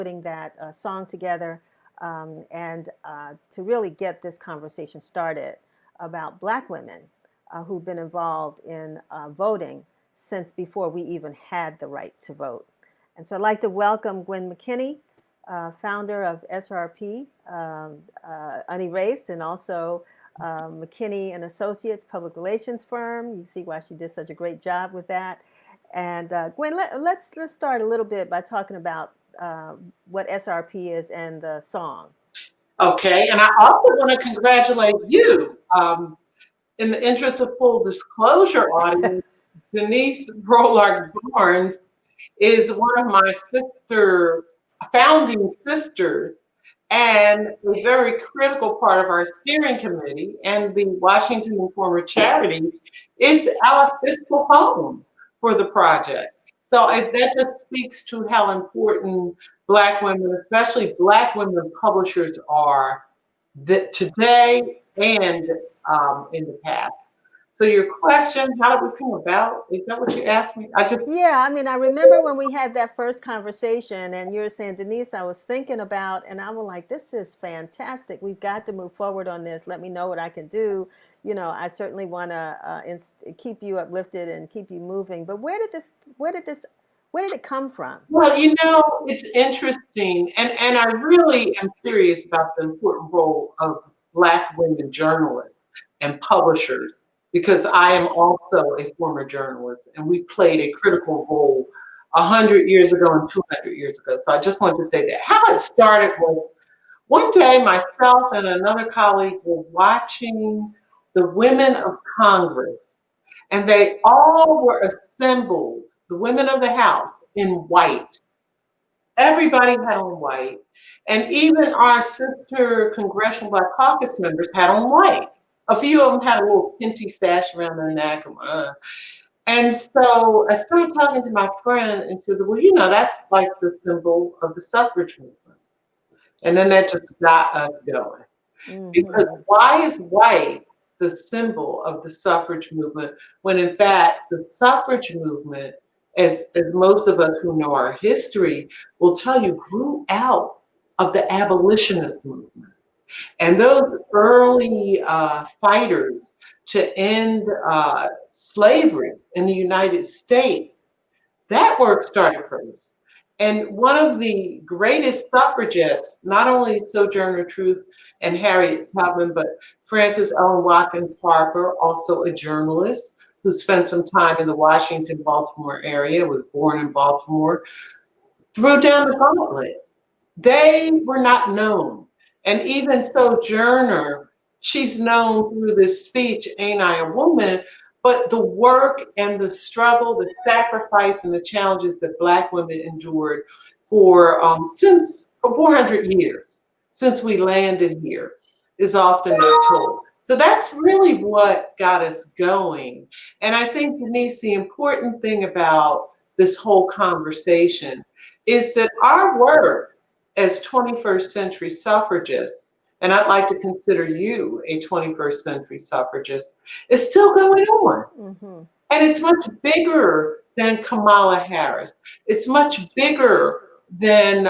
putting that song together and to really get this conversation started about Black women who've been involved in voting since before we even had the right to vote. And so I'd like to welcome Gwen Mckinney, founder of SRP, Unerased, and also McKinney and Associates public relations firm. You see why she did such a great job with that. And Gwen, let's start a little bit by talking about what SRP is and the song. Okay, and I also want to congratulate you. In the interest of full disclosure, audience, Denise Rollard Barnes is one of my founding sisters, and a very critical part of our steering committee, and the Washington Informer Charity is our fiscal home for the project. So that just speaks to how important Black women, especially Black women publishers, are today and in the past. So your question, how did we come about? Is that what you asked me? Yeah, I mean, I remember when we had that first conversation and you were saying, Denise, I was thinking about, and I was like, this is fantastic. We've got to move forward on this. Let me know what I can do. You know, I certainly want to keep you uplifted and keep you moving. But where did it come from? Well, you know, it's interesting. And I really am serious about the important role of Black women journalists and publishers, because I am also a former journalist, and we played a critical role 100 years ago and 200 years ago. So I just wanted to say that. How it started was one day myself and another colleague were watching the women of Congress, and they all were assembled, the women of the House, in white. Everybody had on white. And even our sister Congressional Black Caucus members had on white. A few of them had a little pinty sash around their neck. And so I started talking to my friend, and she said, well, you know, that's like the symbol of the suffrage movement. And then that just got us going. Mm-hmm. Because why is white the symbol of the suffrage movement when in fact the suffrage movement, as most of us who know our history will tell you, grew out of the abolitionist movement. And those early fighters to end slavery in the United States, that work started first. And one of the greatest suffragettes, not only Sojourner Truth and Harriet Tubman, but Frances Ellen Watkins Harper, also a journalist who spent some time in the Washington, Baltimore area, was born in Baltimore, threw down the gauntlet. They were not known. And even Sojourner, she's known through this speech, Ain't I a Woman? But the work and the struggle, the sacrifice and the challenges that Black women endured for 400 years, since we landed here, is often not told. So that's really what got us going. And I think, Denise, the important thing about this whole conversation is that our work as 21st century suffragists, and I'd like to consider you a 21st century suffragist, is still going on. Mm-hmm. And it's much bigger than Kamala Harris. It's much bigger than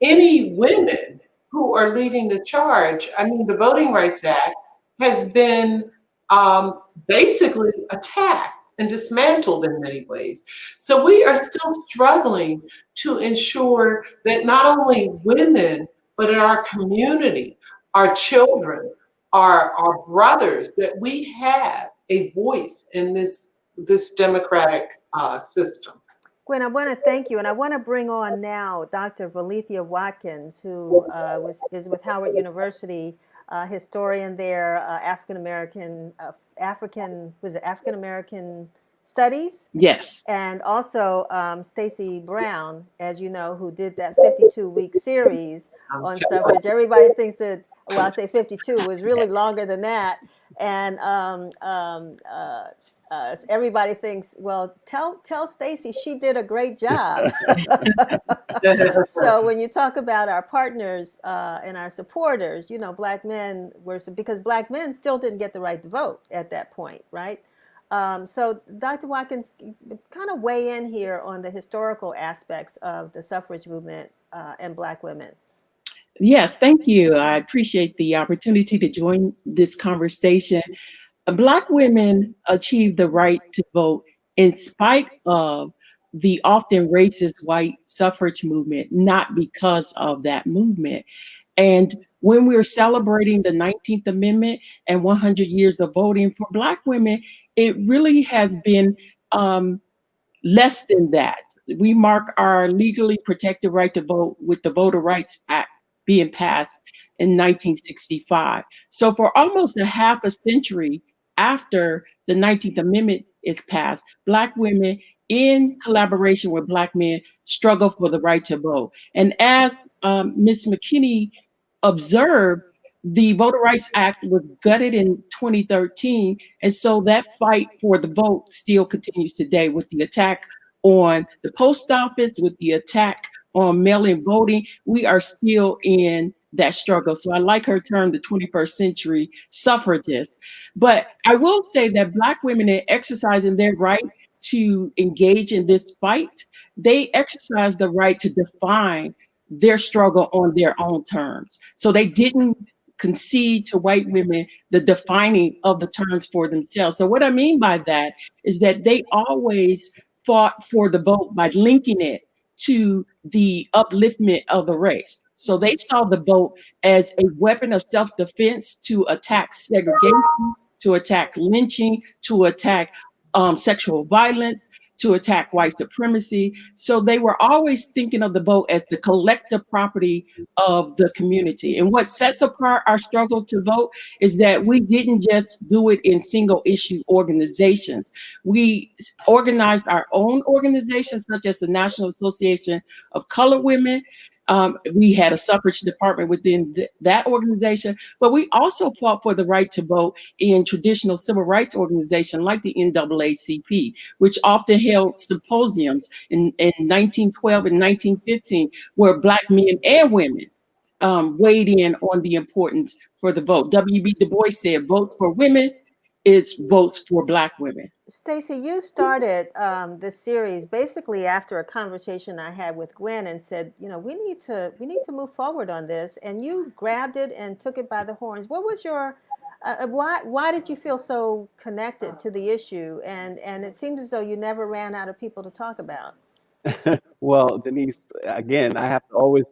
any women who are leading the charge. I mean, the Voting Rights Act has been basically attacked and dismantled in many ways. So we are still struggling to ensure that not only women, but in our community, our children, our brothers, that we have a voice in this democratic system. Gwen, I want to thank you, and I want to bring on now Dr. Valethia Watkins, who is with Howard University, historian there, African American Studies. Yes. And also Stacey Brown, as you know, who did that 52-week series on suffrage. Everybody thinks that, well, I say 52, it was really longer than that. And everybody thinks, well, tell Stacey she did a great job. So when you talk about our partners and our supporters, you know, Black men because Black men still didn't get the right to vote at that point, right? So Dr. Watkins, kind of weigh in here on the historical aspects of the suffrage movement and Black women? Yes, thank you. I appreciate the opportunity to join this conversation. Black women achieved the right to vote in spite of the often racist white suffrage movement, not because of that movement. And when we're celebrating the 19th Amendment and 100 years of voting for Black women, it really has been um, less than that. We mark our legally protected right to vote with the Voter Rights Act being passed in 1965. So, for almost a half a century after the 19th Amendment is passed, Black women, in collaboration with Black men, struggle for the right to vote. And as Ms. McKinney observed, the Voter Rights Act was gutted in 2013. And so that fight for the vote still continues today with the attack on the post office, with the attack on mail-in voting. We are still in that struggle. So I like her term, the 21st century suffragist. But I will say that Black women, in exercising their right to engage in this fight, they exercise the right to define their struggle on their own terms. So they didn't concede to white women the defining of the terms for themselves. So what I mean by that is that they always fought for the vote by linking it to the upliftment of the race. So they saw the vote as a weapon of self-defense to attack segregation, to attack lynching, to attack sexual violence, to attack white supremacy. So they were always thinking of the vote as the collective property of the community. And what sets apart our struggle to vote is that we didn't just do it in single issue organizations. We organized our own organizations, such as the National Association of Colored Women. We had a suffrage department within that organization, but we also fought for the right to vote in traditional civil rights organizations like the NAACP, which often held symposiums in 1912 and 1915, where Black men and women weighed in on the importance for the vote. W.B. Du Bois said, votes for women is votes for Black women. Stacey, you started this series basically after a conversation I had with Gwen and said, you know, we need to move forward on this, and you grabbed it and took it by the horns. What was your why did you feel so connected to the issue? And it seemed as though you never ran out of people to talk about. Well, Denise, again, I have to always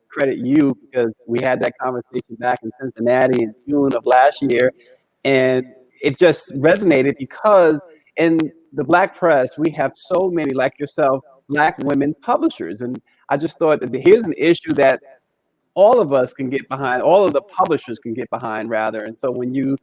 credit you because we had that conversation back in Cincinnati in June of last year. And it just resonated because in the Black press, we have so many, like yourself, Black women publishers. And I just thought that here's an issue that all of us can get behind, all of the publishers can get behind, rather. And so when you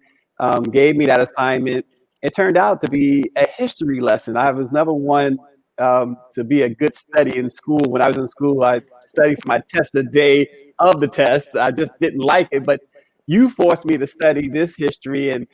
gave me that assignment, it turned out to be a history lesson. I was never one to be a good study in school. When I was in school, I studied for my test the day of the test. I just didn't like it, but you forced me to study this history, and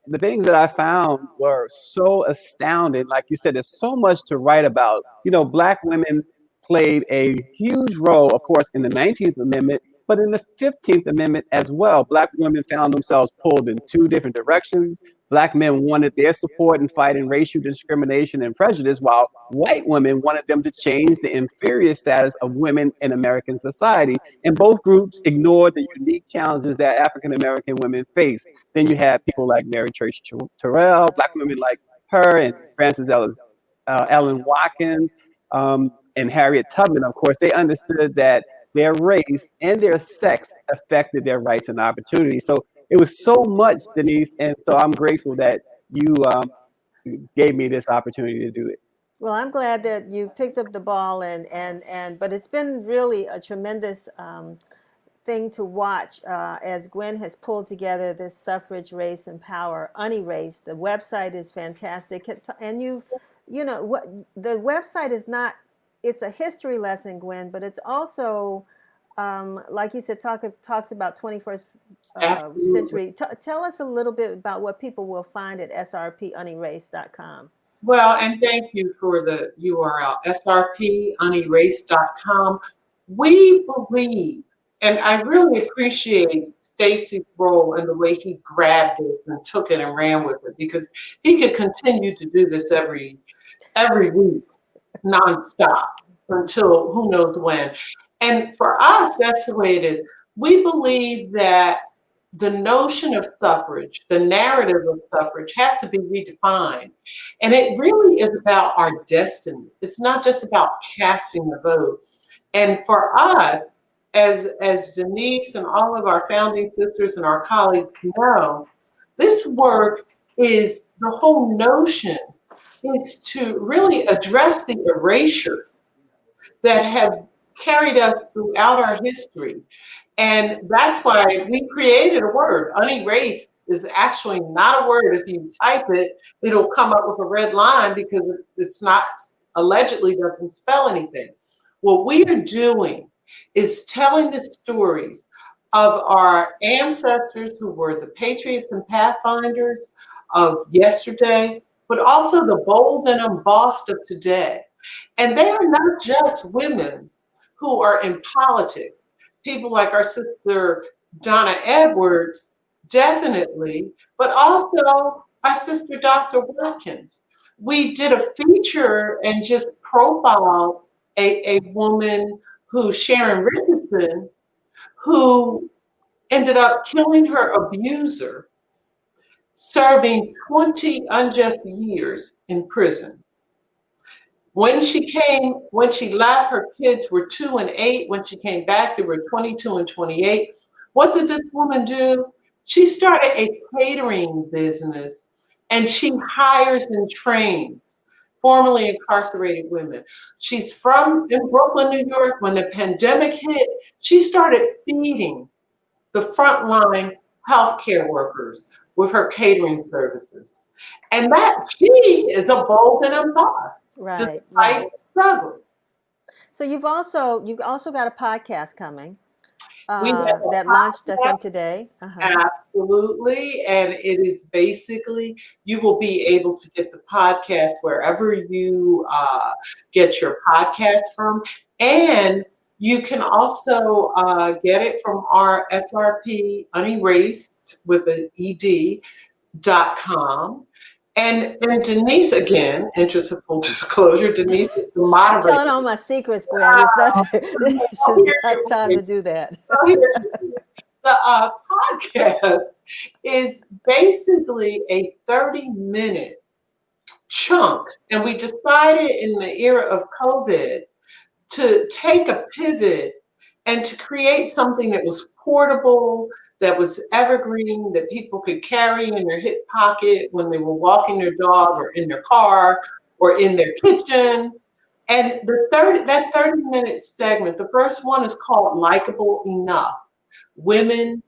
the things that I found were so astounding. Like you said, there's so much to write about. You know, Black women played a huge role, of course, in the 19th Amendment, but in the 15th Amendment as well. Black women found themselves pulled in two different directions. Black men wanted their support in fighting racial discrimination and prejudice, while white women wanted them to change the inferior status of women in American society. And both groups ignored the unique challenges that African American women face. Then you had people like Mary Church Terrell, Black women like her, and Frances Ellen Watkins, and Harriet Tubman. Of course, they understood that their race and their sex affected their rights and opportunities. So it was so much, Denise, and so I'm grateful that you gave me this opportunity to do it. Well, I'm glad that you picked up the ball, but it's been really a tremendous thing to watch as Gwen has pulled together this suffrage, race, and power unerased. The website is fantastic, and you know what the website is not. It's a history lesson, Gwen, but it's also, like you said, talks about 21st century. Tell us a little bit about what people will find at srpunerased.com. Well, and thank you for the URL, srpunerased.com. We believe, and I really appreciate Stacey's role in the way he grabbed it and took it and ran with it, because he could continue to do this every week, nonstop, until who knows when. And for us, that's the way it is. We believe that the notion of suffrage, the narrative of suffrage has to be redefined. And it really is about our destiny. It's not just about casting a vote. And for us, as Denise and all of our founding sisters and our colleagues know, this work is the whole notion is to really address the erasures that have carried us throughout our history. And that's why we created a word. Unerased is actually not a word. If you type it, it'll come up with a red line because it's not, allegedly doesn't spell anything. What we are doing is telling the stories of our ancestors who were the patriots and pathfinders of yesterday, but also the bold and embossed of today. And they are not just women who are in politics. People like our sister Donna Edwards, definitely, but also our sister Dr. Watkins. We did a feature and just profiled a woman who, Sharon Richardson, who ended up killing her abuser, serving 20 unjust years in prison. When she left, her kids were 2 and 8. When she came back, they were 22 and 28. What did this woman do? She started a catering business and she hires and trains formerly incarcerated women. She's from in Brooklyn, New York. When the pandemic hit, she started feeding the frontline healthcare workers with her catering services. And that she is a bold and a boss, Right, despite right. struggles. So you've also got a podcast coming We have a that launched, I podcast, think, today. absolutely, and it is basically you will be able to get the podcast wherever you get your podcast from, and you can also get it from our SRP Unerased with an ed.com. And Denise, again, interest of full disclosure, Denise is the I'm moderator. telling all my secrets, Gwen. It's not. This is not time to do that. The podcast is basically a 30-minute chunk, and we decided in the era of COVID to take a pivot and to create something that was portable, that was evergreen, that people could carry in their hip pocket when they were walking their dog or in their car or in their kitchen. And that 30-minute segment, the first one is called Likeable Enough: Women,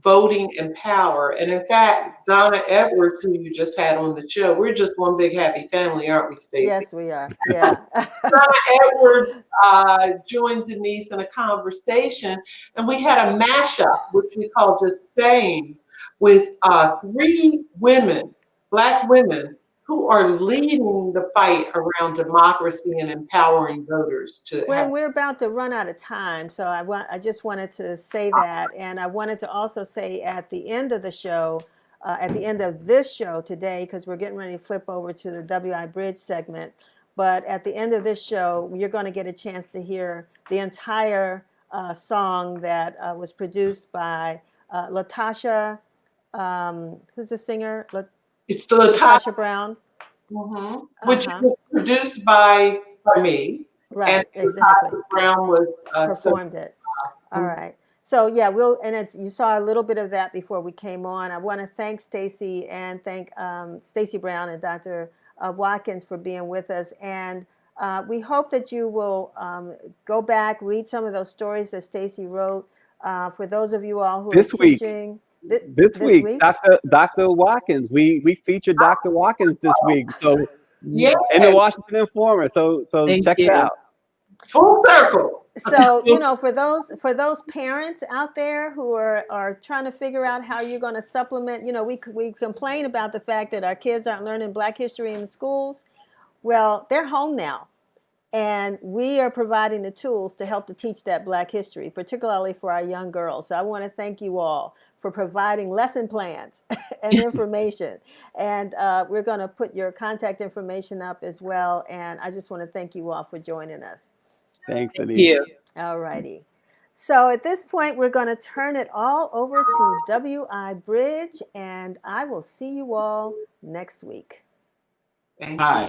Voting, and Power. And in fact, Donna Edwards, who you just had on the show, we're just one big happy family, aren't we, Stacey? Yes, we are. Yeah. Donna Edwards joined Denise in a conversation, and we had a mashup, which we call Just Saying, with 3 women, Black women, who are leading the fight around democracy and empowering voters to Gwen, have. we're about to run out of time, so I just wanted to say that, and I wanted to also say at the end of the show, at the end of this show today, because we're getting ready to flip over to the WI Bridge segment, but at the end of this show, you're going to get a chance to hear the entire song that was produced by Latasha, who's the singer? It's the Latasha Brown. which was produced by me. Right, And exactly. Latasha Brown was performed it. All right. So yeah, you saw a little bit of that before we came on. I want to thank Stacey and thank Stacey Brown and Dr. Watkins for being with us. And we hope that you will go back, read some of those stories that Stacey wrote. For those of you all who This are week. teaching This week, Dr. Watkins. We featured Dr. Watkins this week. So yeah, in the Washington Informer. So check it out. Full circle. So, for those parents out there who are trying to figure out how you're going to supplement, we complain about the fact that our kids aren't learning Black history in the schools. Well, they're home now. And we are providing the tools to help to teach that Black history, particularly for our young girls. So I want to thank you all for providing lesson plans and information. And we're going to put your contact information up as well. And I just want to thank you all for joining us. Thanks, Denise. All righty. So at this point, we're going to turn it all over to WI Bridge, and I will see you all next week. Thank you.